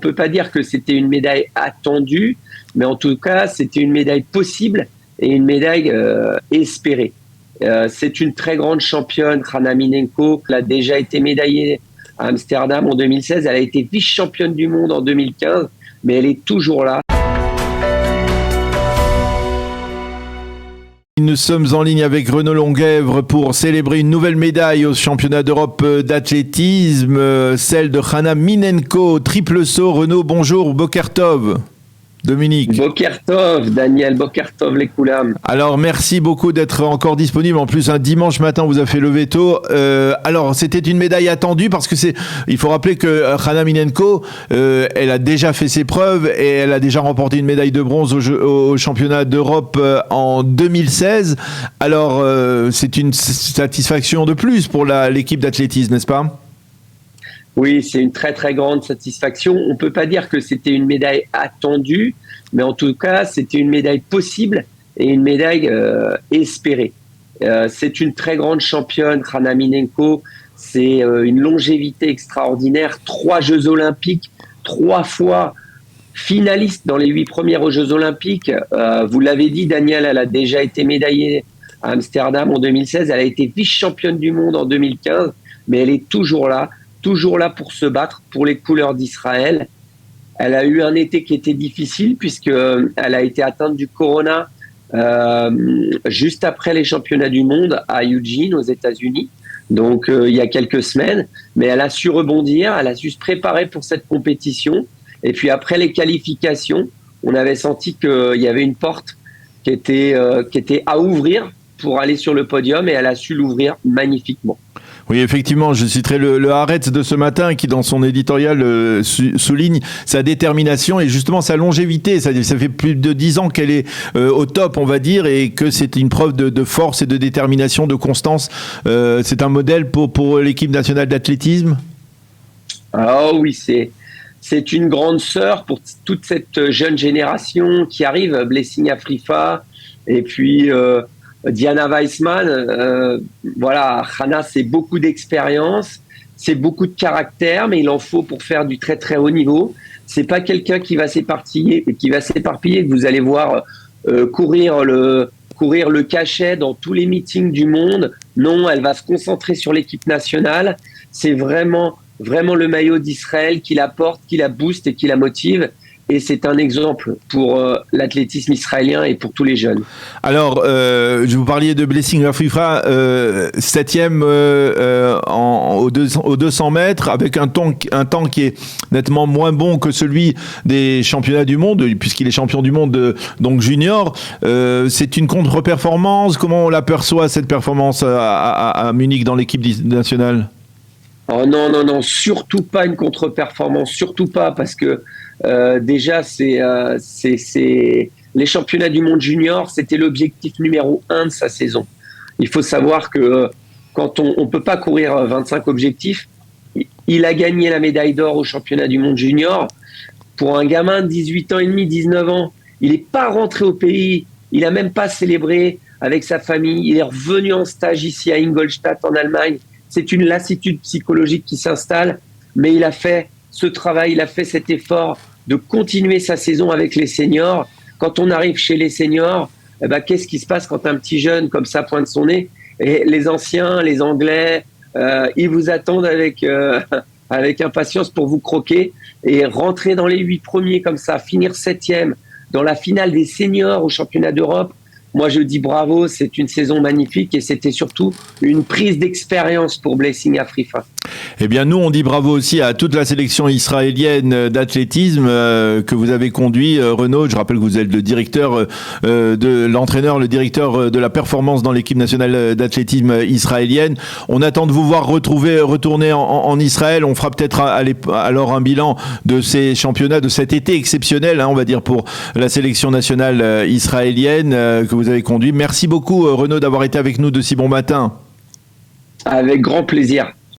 peut pas dire que c'était une médaille attendue, mais en tout cas, c'était une médaille possible et une médaille espérée. C'est une très grande championne, Hana Minenko. Elle a déjà été médaillée à Amsterdam en 2016. Elle a été vice-championne du monde en 2015, mais elle est toujours là. Nous sommes en ligne avec Renaud Longuèvre pour célébrer une nouvelle médaille au championnat d'Europe d'athlétisme, celle de Hana Minenko, triple saut. Renaud, bonjour, Boker Tov. Dominique. Boker Tov, Daniel, Boker Tov, les Koulam. Alors, merci beaucoup d'être encore disponible. En plus, un dimanche matin, vous avez fait lever tôt. Alors, c'était une médaille attendue parce que il faut rappeler que Hana Minenko, elle a déjà fait ses preuves et elle a déjà remporté une médaille de bronze au championnat d'Europe en 2016. Alors, c'est une satisfaction de plus pour l'équipe d'athlétisme, n'est-ce pas? Oui, c'est une très très grande satisfaction. On peut pas dire que c'était une médaille attendue, mais en tout cas, c'était une médaille possible et une médaille espérée. C'est une très grande championne, Hana Minenko. C'est une longévité extraordinaire. 3 Jeux Olympiques, 3 fois finaliste dans les 8 premières aux Jeux Olympiques. Vous l'avez dit, Daniel, elle a déjà été médaillée à Amsterdam en 2016. Elle a été vice-championne du monde en 2015, mais elle est toujours là pour se battre pour les couleurs d'Israël. Elle a eu un été qui était difficile puisqu'elle a été atteinte du corona juste après les championnats du monde à Eugene, aux États-Unis. Donc, il y a quelques semaines. Mais elle a su rebondir, elle a su se préparer pour cette compétition. Et puis, après les qualifications, on avait senti qu'il y avait une porte qui était à ouvrir pour aller sur le podium et elle a su l'ouvrir magnifiquement. Oui, effectivement, je citerai le Haaretz de ce matin qui, dans son éditorial, souligne sa détermination et justement sa longévité. Ça fait plus de 10 ans qu'elle est au top, on va dire, et que c'est une preuve de force et de détermination, de constance. C'est un modèle pour l'équipe nationale d'athlétisme? Ah oui, c'est une grande sœur pour toute cette jeune génération qui arrive, Blessing Afrifa, et puis Diana Weissman. Voilà, Hana, c'est beaucoup d'expérience, c'est beaucoup de caractère, mais il en faut pour faire du très très haut niveau. C'est pas quelqu'un qui va s'éparpiller, que vous allez voir courir le cachet dans tous les meetings du monde. Non, elle va se concentrer sur l'équipe nationale. C'est vraiment le maillot d'Israël qui la porte, qui la booste et qui la motive. Et c'est un exemple pour l'athlétisme israélien et pour tous les jeunes. Alors, je vous parlais de Blessing Afrifa, 7e aux 200 mètres, avec un temps qui est nettement moins bon que celui des championnats du monde, puisqu'il est champion du monde donc junior. C'est une contre-performance. Comment on l'aperçoit, cette performance à Munich dans l'équipe nationale? Oh non, surtout pas une contre-performance, surtout pas, parce que déjà, c'est les championnats du monde junior, c'était l'objectif numéro 1 de sa saison. Il faut savoir que quand on peut pas courir 25 objectifs, il a gagné la médaille d'or au championnat du monde junior. Pour un gamin de 18 ans et demi, 19 ans, il n'est pas rentré au pays, il a même pas célébré avec sa famille, il est revenu en stage ici à Ingolstadt en Allemagne. C'est une lassitude psychologique qui s'installe, mais il a fait ce travail, il a fait cet effort de continuer sa saison avec les seniors. Quand on arrive chez les seniors, qu'est-ce qui se passe quand un petit jeune comme ça pointe son nez? Et les anciens, les Anglais, ils vous attendent avec impatience pour vous croquer et rentrer dans les 8 premiers comme ça, finir 7e dans la finale des seniors au championnat d'Europe. Moi, je dis bravo, c'est une saison magnifique et c'était surtout une prise d'expérience pour Blessing Afrifa. Eh bien, nous, on dit bravo aussi à toute la sélection israélienne d'athlétisme que vous avez conduit, Renaud. Je rappelle que vous êtes le directeur le directeur de la performance dans l'équipe nationale d'athlétisme israélienne. On attend de vous voir retourner en Israël. On fera peut-être alors un bilan de ces championnats, de cet été exceptionnel, on va dire, pour la sélection nationale israélienne que vous avez conduit. Merci beaucoup, Renaud, d'avoir été avec nous de si bon matin. Avec grand plaisir.